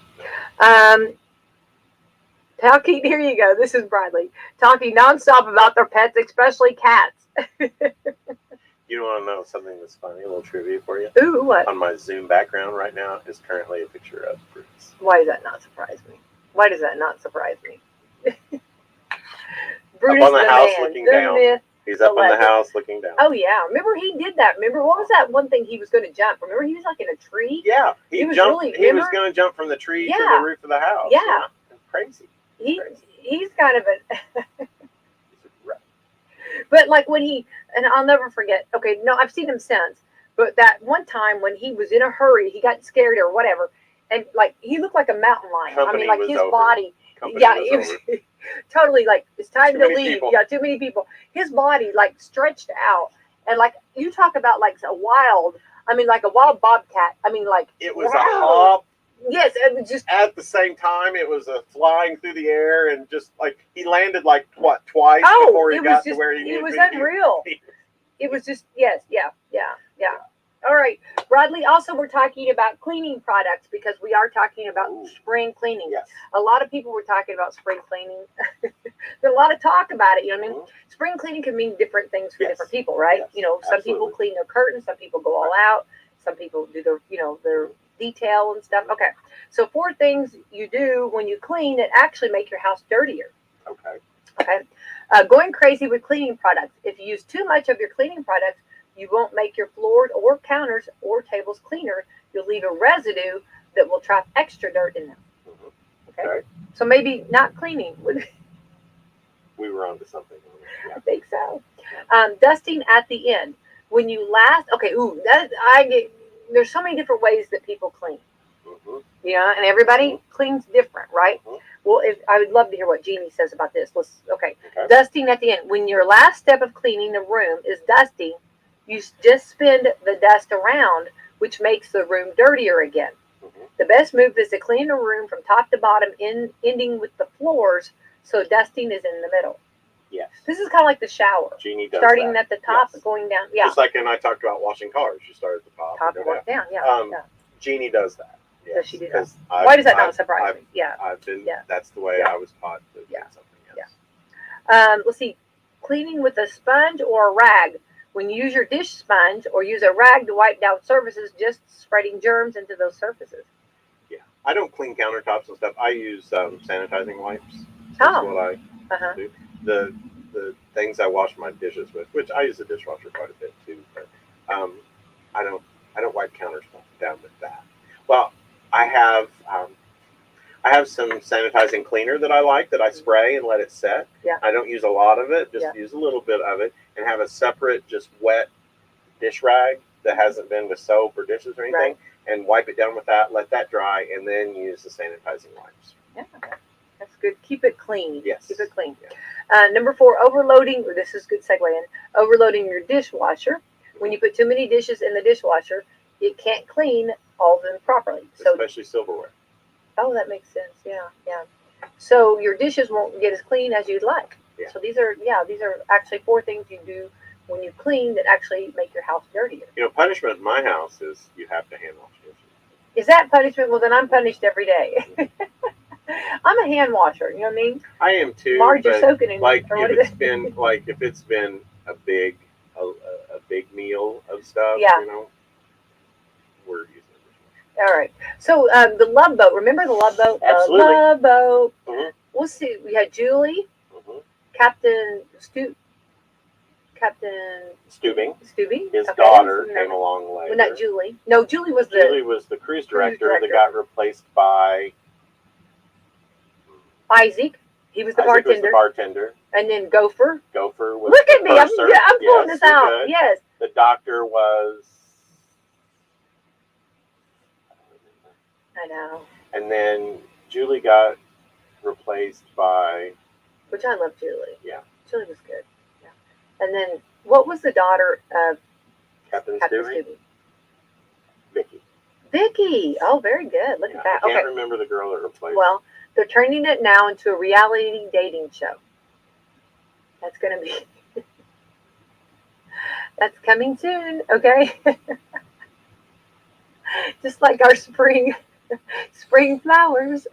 Talking. Here you go. This is Bradley talking nonstop about their pets, especially cats. You want to know something that's funny? A little trivia for you. Ooh, what? On my Zoom background right now is currently a picture of Bruce. Why does that not surprise me? Brutus up on the house man, looking down. Myth, he's up on the house looking down. Oh yeah, remember he did that. Remember what was that one thing he was going to jump? Remember he was like in a tree. Yeah, he was jumped. He was going to jump from the tree to the roof of the house. Yeah, crazy. He's kind of a. But like when and I'll never forget. Okay, no, I've seen him since. But that one time when he was in a hurry, he got scared or whatever, and like he looked like a mountain lion. Company I mean, like his over. body. Company it was totally like it's time to leave. People. Yeah, too many people. His body like stretched out, and like you talk about like a wild. I mean, like a wild bobcat. I mean, like it was a hop. Yes, and just at the same time, it was a flying through the air, and just like he landed like twice before he got to where he needed to be. It was unreal. It was just yeah. All right, Bradley. Also, we're talking about cleaning products because we are talking about spring cleaning. Yes. A lot of people were talking about spring cleaning. There's a lot of talk about it. You know what I mean? Spring cleaning can mean different things for different people, right? Yes. Some people clean their curtains, some people go all out, some people do their detail and stuff. Okay, so 4 things you do when you clean that actually make your house dirtier. Okay. Going crazy with cleaning products. If you use too much of your cleaning products, you won't make your floors or counters or tables cleaner. You'll leave a residue that will trap extra dirt in them. Okay. So maybe not cleaning. We were onto something. Yeah. I think so. Dusting at the end. When you there's so many different ways that people clean. Yeah, and everybody cleans different, right? Well, I would love to hear what Jeannie says about this. Okay. Dusting at the end. When your last step of cleaning the room is dusting, you just spin the dust around, which makes the room dirtier again. The best move is to clean the room from top to bottom, ending with the floors, so dusting is in the middle. Yes. This is kind of like the shower. Jeannie does starting that. At the top, going down. Yeah. Just like when I talked about washing cars, you start at the top. And work down. Yeah. Jeannie does that. Yes. Does she do that? Why does that not surprise me? Yeah. That's the way I was taught to do something else. Yeah. Let's see. Cleaning with a sponge or a rag. When you use your dish sponge or use a rag to wipe down surfaces, just spreading germs into those surfaces. Yeah. I don't clean countertops and stuff. I use sanitizing wipes. That's what I do. The things I wash my dishes with, which I use the dishwasher quite a bit too, but I don't I don't wipe counters down with that. Well, I have some sanitizing cleaner that I like that I spray and let it set. Yeah. I don't use a lot of it, just use a little bit of it, and have a separate just wet dish rag that hasn't been with soap or dishes or anything, and wipe it down with that, let that dry, and then use the sanitizing wipes. Yeah, that's good. Keep it clean. Yes. Keep it clean. Yeah. Number 4, overloading. This is good segue in. Overloading your dishwasher. When you put too many dishes in the dishwasher, it can't clean all of them properly. So, especially silverware. Oh, that makes sense. Yeah, yeah. So your dishes won't get as clean as you'd like. Yeah. So these are actually 4 things you do when you clean that actually make your house dirtier. Punishment in my house is you have to hand wash dishes. Is that punishment? Well, then I'm punished every day. I'm a hand washer. You know what I mean? I am too. Marge, you're soaking in. Like if it's been a big meal of stuff, we're using it. All right. So the Love Boat. Remember the Love Boat? Absolutely. The Love Boat. Mm-hmm. We'll see. We had Julie, Captain Stubing. His Okay. daughter came along later. Well, not Julie. No, Julie was the cruise director that got replaced by Isaac. He was the Isaac bartender. was the bartender. And then Gopher. Gopher was Look at me. I'm purser. pulling this out. Good. Yes. The doctor was. I know. And then Julie got replaced by. Which I love Julie. Yeah. Julie was good. Yeah. And then what was the daughter of Captain Stubing? Vicky. Oh, very good. Look at that. I can't remember the girl that replaced. Well, they're turning it now into a reality dating show. That's going to be. That's coming soon. Okay. Just like our spring flowers.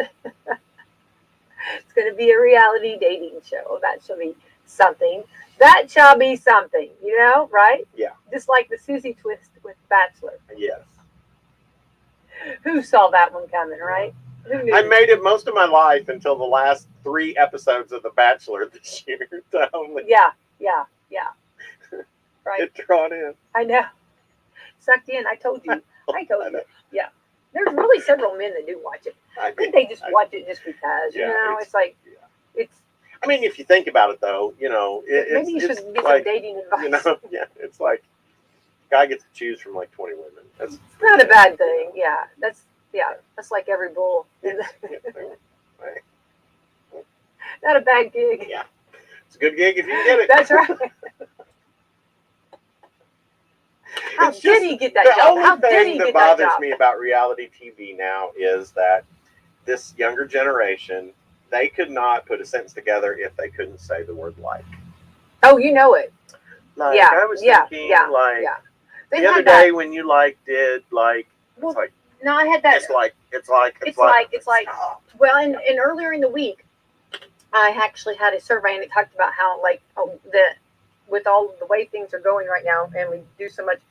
It's going to be a reality dating show. That shall be something. That shall be something, right? Yeah. Just like the Susie twist with Bachelor. Yes. Who saw that one coming, right? Who knew? I made it most of my life until the last 3 episodes of The Bachelor this year. Yeah. Right. Get drawn in. I know. Sucked in. I told you. Yeah. There's really several men that do watch it. I think they just watch it just because, it's like, it's. I mean, if you think about it, though, maybe you should get some dating advice. It's like, guy gets to choose from like 20 women. That's not a bad thing. Yeah, that's like every bull. Not a bad gig. Yeah, it's a good gig if you can get it. That's right. How did he get that job? The only thing that bothers me about reality TV now is that this younger generation, they could not put a sentence together if they couldn't say the word like. Oh, you know it. Like, I was thinking, the other day when you did it's like. No, I had that. It's like. Well, and earlier in the week, I actually had a survey and it talked about how with all the way things are going right now, and we do so much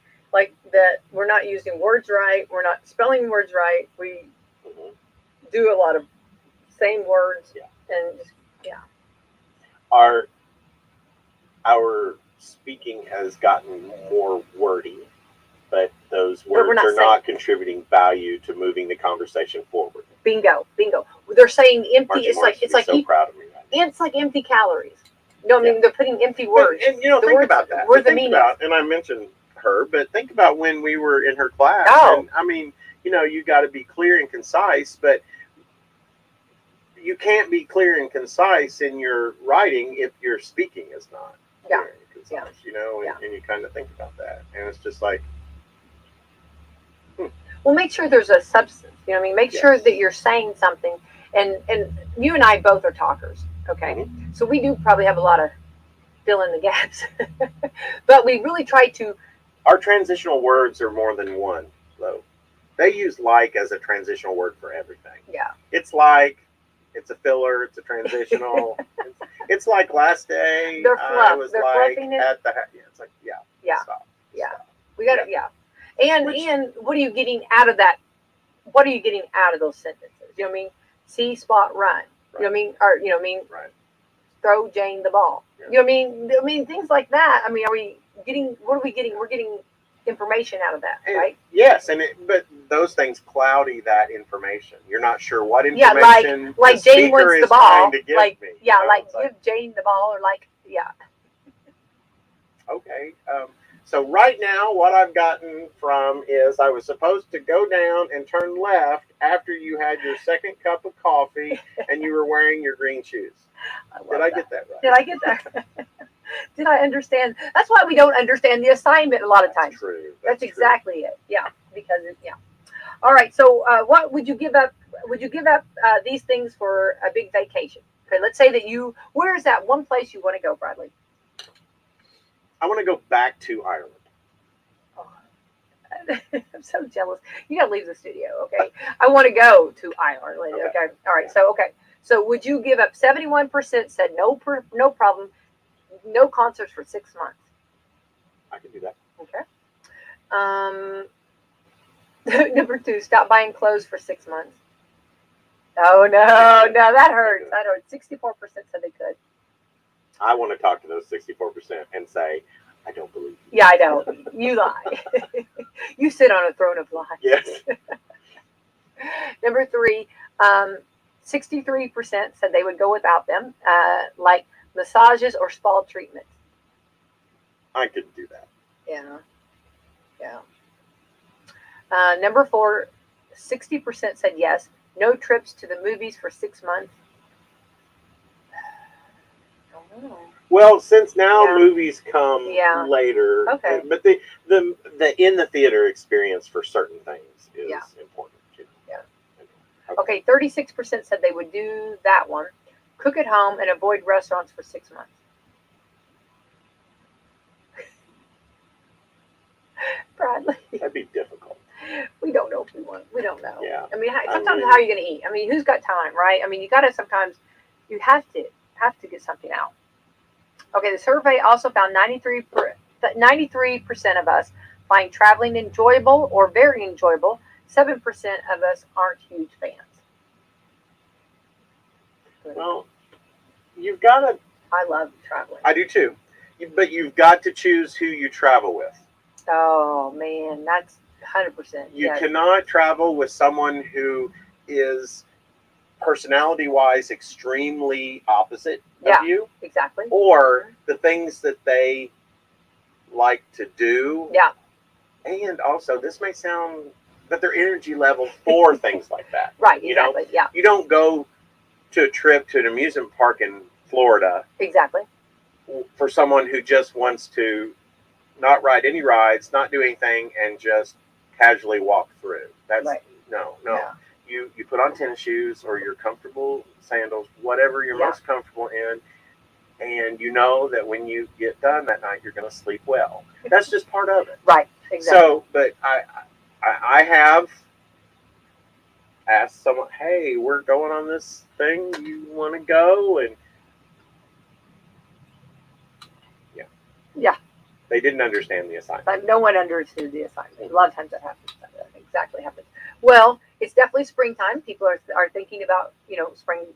that we're not using words right, we're not spelling words right, we do a lot of same words, and our speaking has gotten more wordy, but those words are not contributing value to moving the conversation forward. Bingo. They're saying empty. Margie It's like so proud of me. Right? It's like empty calories. I mean, they're putting empty words. And think about that. And I mentioned her, but think about when we were in her class. Oh. And I mean, you got to be clear and concise, but you can't be clear and concise in your writing if your speaking is not clear and concise. And you kind of think about that, and it's just like. Well, make sure there's a substance. Make sure that you're saying something. And you and I both are talkers, okay? Mm-hmm. So we do probably have a lot of fill in the gaps. But we really try to. Our transitional words are more than one, though. They use like as a transitional word for everything. Yeah. It's like, it's a filler, it's a transitional. it's like last day. They're fluff. I was They're fluffing it. At the it's like, stop. We got to, And what are you getting out of that? What are you getting out of those sentences? You know what I mean? See, spot, run. Right. You know what I mean? Or, Right. Throw Jane the ball. Yeah. You know what I mean? Things like that. I mean, what are we getting? We're getting information out of that, right? Yes, but those things cloudy that information. You're not sure what Yeah, information like the Jane speaker wants the is ball. trying to give Like, me. yeah, you know? like give Jane the ball, or like, yeah. Okay. So right now, what I've gotten from is I was supposed to go down and turn left after you had your second cup of coffee and you were wearing your green shoes. Did I get that right? Did I get that? Did I understand? That's why we don't understand the assignment a lot of times. True. That's exactly it. Yeah, because yeah. All right. So, what would you give up? Would you give up these things for a big vacation? Okay. Let's say that where's that one place you want to go, Bradley? I want to go back to Ireland. Oh, I'm so jealous. You gotta leave the studio, okay? I want to go to Ireland. Okay. All right. So, okay. So, would you give up? 71% said no problem, no concerts for 6 months. I can do that. Okay. Number 2, stop buying clothes for 6 months. Oh no, that hurts. That hurts. 64% said they could. I want to talk to those 64% and say, I don't believe you. Yeah, I know. You lie. You sit on a throne of lies. Yes. Number 3, 63% said they would go without them, like massages or spa treatments. I could do that. Yeah. Number 4, 60% said yes. No trips to the movies for 6 months. Well, since now movies come later, okay. But the in the theater experience for certain things is important too. Yeah. Okay, 36% said they would do that one. Cook at home and avoid restaurants for 6 months. Bradley. That'd be difficult. We don't know if we want. We don't know. Yeah. I mean, sometimes how are you going to eat? I mean, who's got time, right? I mean, you got to sometimes. You have to get something out. Okay, the survey also found 93% of us find traveling enjoyable or very enjoyable. 7% of us aren't huge fans. Well, you've got to. I love traveling. I do too, but you've got to choose who you travel with. Oh man, that's 100%. You cannot travel with someone who is personality-wise extremely opposite of you. Exactly. Or the things that they like to do. Yeah. And also, this may sound that their energy level for things like that. Right. Exactly. You know? You don't go to a trip to an amusement park in Florida. Exactly. For someone who just wants to not ride any rides, not do anything, and just casually walk through. That's no. Yeah. You put on tennis shoes or your comfortable sandals, whatever you're most comfortable in, and you know that when you get done that night, you're going to sleep well. That's just part of it. Right. Exactly. So, but I have asked someone, hey, we're going on this thing. You want to go? And yeah. They didn't understand the assignment. No one understood the assignment. A lot of times that happens. That exactly happens. Well, it's definitely springtime. People are thinking about, spring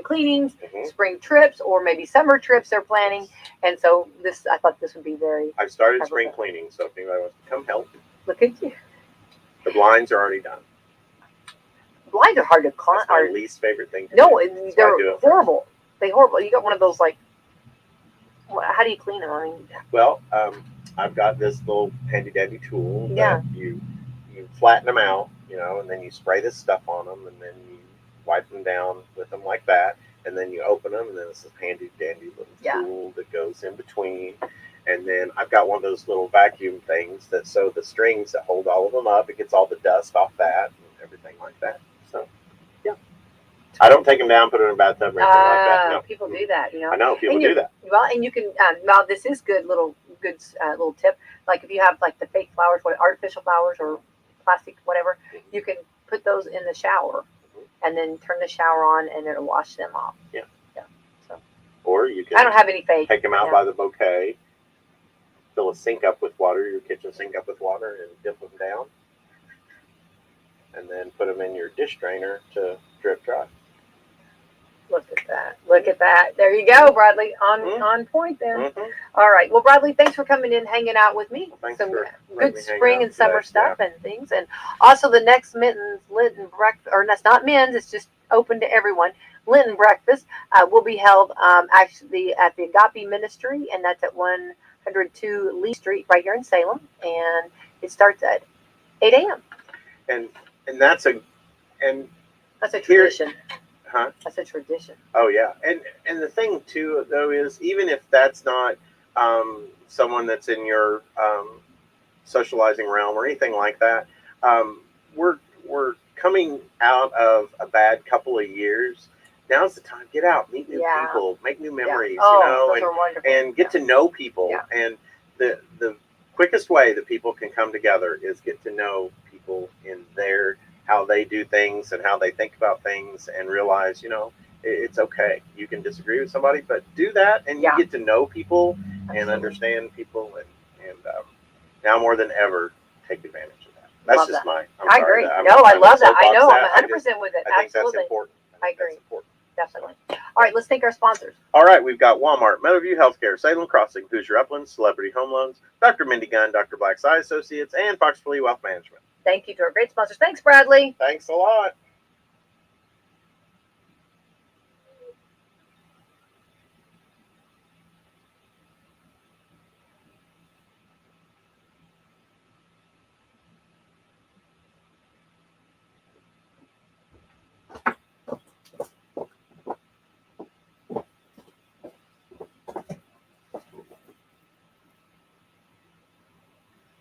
cleanings, spring trips, or maybe summer trips they're planning. And so I thought this would be very. I've started spring cleaning, so if anybody wants to come help. Look at you. The blinds are already done. Blinds are hard to clean. That's my least favorite thing to do. They're horrible. They're horrible. You got one of those how do you clean them? I mean. Well, I've got this little handy dandy tool that you flatten them out, and then you spray this stuff on them, and then you wipe them down with them like that, and then you open them, and then it's this handy dandy little tool that goes in between. And then I've got one of those little vacuum things the strings that hold all of them up, it gets all the dust off that and everything like that. So, yeah. I don't take them down, put them in a bathtub or anything like that. No. People do that, I know, people do that. Well, and you can, now this is good little tip. Like if you have the fake flowers, artificial flowers or plastic, whatever, you can put those in the shower and then turn the shower on and it'll wash them off. Yeah. So. Or you can. I don't have any fake. Take them out by the bouquet. Fill a sink up with water, your kitchen sink up with water, and dip them down. And then put them in your dish drainer to drip dry. Look at that. Look at that. There you go, Bradley. On point there. Mm-hmm. All right. Well, Bradley, thanks for coming in, hanging out with me. Thanks Some for good letting me hang spring out and summer today. stuff and things. And also the next Minton's Linton breakfast, or that's not men's, it's just open to everyone. Linton breakfast will be held actually at the Agape Ministry, and that's at 102 Lee Street right here in Salem. And it starts at 8 a.m. And that's a tradition. Huh? That's a tradition. Oh yeah, and the thing too though is, even if that's not someone that's in your socializing realm or anything like that, we're coming out of a bad couple of years. Now's the time. Get out, meet new people, make new memories, those are wonderful. and get to know people. Yeah. And the quickest way that people can come together is get to know people in their how they do things and how they think about things, and realize, it's okay. You can disagree with somebody, but do that, and you get to know people and understand people, and now more than ever, take advantage of that. That's love just that. I agree. I love that. I know. I'm 100% with it. I think Absolutely. that's important. I agree. Definitely. All right, let's thank our sponsors. All right, we've got Walmart, Meadowview Healthcare, Salem Crossing, Hoosier Uplands, Celebrity Home Loans, Dr. Mindy Gunn, Dr. Black's Eye Associates, and Fox Lee Wealth Management. Thank you to our great sponsors. Thanks, Bradley. Thanks a lot.